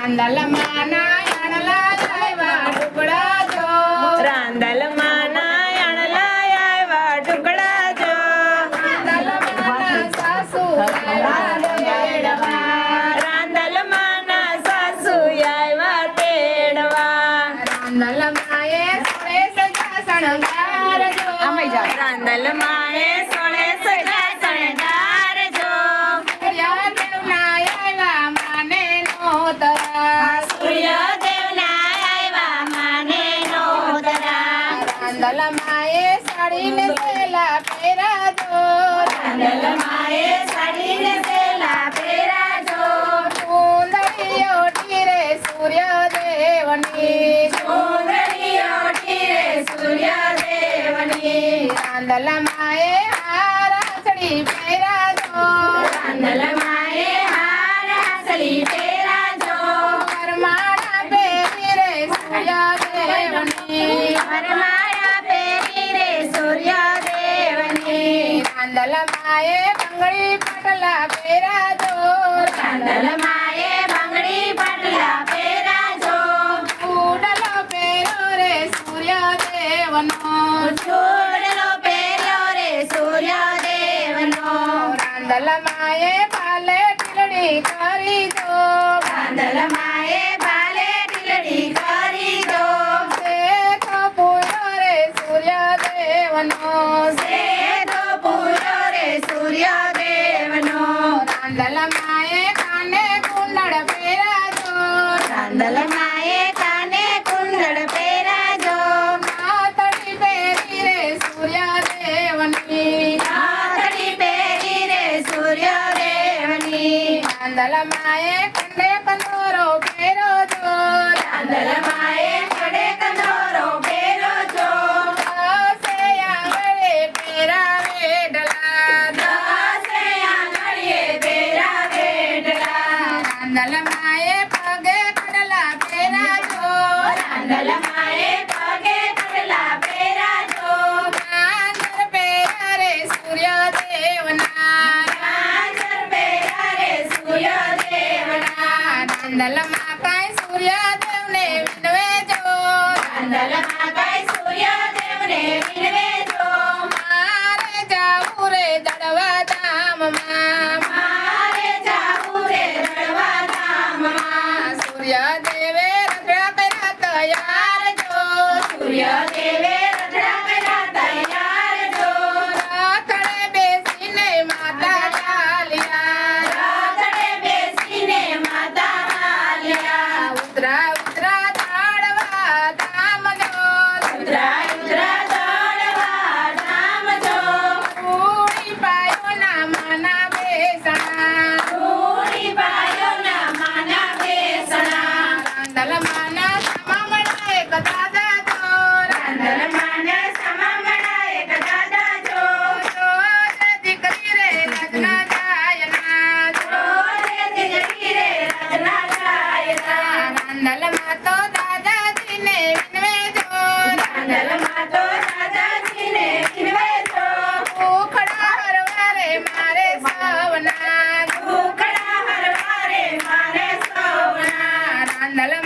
રાંદલમાં નાયણલા આવ્યા ટુકડા જો રાંદલમાં નાયણલા આવ્યા ટુકડા જો રાંદલમાં સાસુ રાંદલમાં સાસુ આવ્યા તેડવા રાંદલમાં એ સોળે સજા શણગાર જો રાંદલમાં એ સોળે સજા શણગાર જો સૂર્યદેવના આવ્યા માને નોતરા સૂર્યદેવના આવ્યા માને નોતરા રાંદલમાં એ સાડીને સેલા પહેરા જો રાંદલમાં એ સાડીને સેલા પહેરા જો સુંદરીઓ ટીરે સૂર્યદેવની સુંદરીઓ ટીરે સૂર્યદેવની રાંદલમાં એ હારાસડી પહેરા જો રાંદલમાં એ હાર હાસલી પહેરા જો પરમાળા પહેરી રે સૂર્યદેવની વરમાળા પહેરી રે સૂર્યદેવની રાંદલમાં એ બંગડી પટલા પહેરા જો રાંદલમાં એ બંગડી પાટલા પહેરા જો ઉડલો પહેરો રે સૂર્યદેવનો ચોડલો પહેર્યો રે સૂર્યદેવનો રાંદલમાં એ પાલે ટીલડી કરી જો રાંદલમાં એ ભાલે ટીલડી કરી દો શેઠો પૂરો રે સૂર્યદેવનો સેતો પૂરો રે સૂર્યદેવનો રાંદલમાં એ કાને કુંડળ પહેરા જો રાંદલમાં એ કાને કુંડળ પહેરા જો માથડી પહેરી રે સૂર્યદેવની નાથડી પહેરી રે સૂર્યદેવની રાંદલમાં એ કંડે કંદોરો પહેરો જો રાંદલમાં એ કડે કંદોરો પહેરો જો દાસે આંગળે પહેરાવે ડલા દાસે આંગળીએ પહેરાવે ઢલા રાંદલમાં એ પગે કડલા પહેરા જો રાંદલમાં એ પગે કડલા પહેરા જો કાંદર પહેરા રે સૂર્યદેવના કાંચર પહેરા રે સૂર્યદેવના રાંદલમાં કાંઈ સૂર્યદેવને વિનવે જો રાંદલમાં કાંઈ સૂર્યદેવને વિનવે જો મારે જાવું રે દળવા ધામમાં મારે જાવું રે દળવા ધામમાં સૂર્યદેવે રગડા કર્યા તૈયાર જો સૂર્યદેવે રથડા કર્યા તૈયાર જો રાતડે બેસીને માતા ચાલ્યા રાતડે બેસીને માતા હાલ્યા ઉતરા ઉતરા તાળવા ધામ જો ઉતરા ઉતરા દોડવા ધામ જો ઉડી પાયોના માના બેસણા રૂડી પાયોના માના બેસણા રાંદલમાંના સમામણા એક દાદા જો રાંદલમાં સમા મળાય કદાદા જો રોજ દીકરી રે લગ્ન જાયના રોજે દીકરી રે રચના ગાયના રાંદલમાં તો દાદાજીને વિનવે જો રાંદલમાં તો દાદાજીને વિનવે જો ઉખડા હરવારે મારે સવના ઉખડા હરવારે મારે સૌના રાંદલ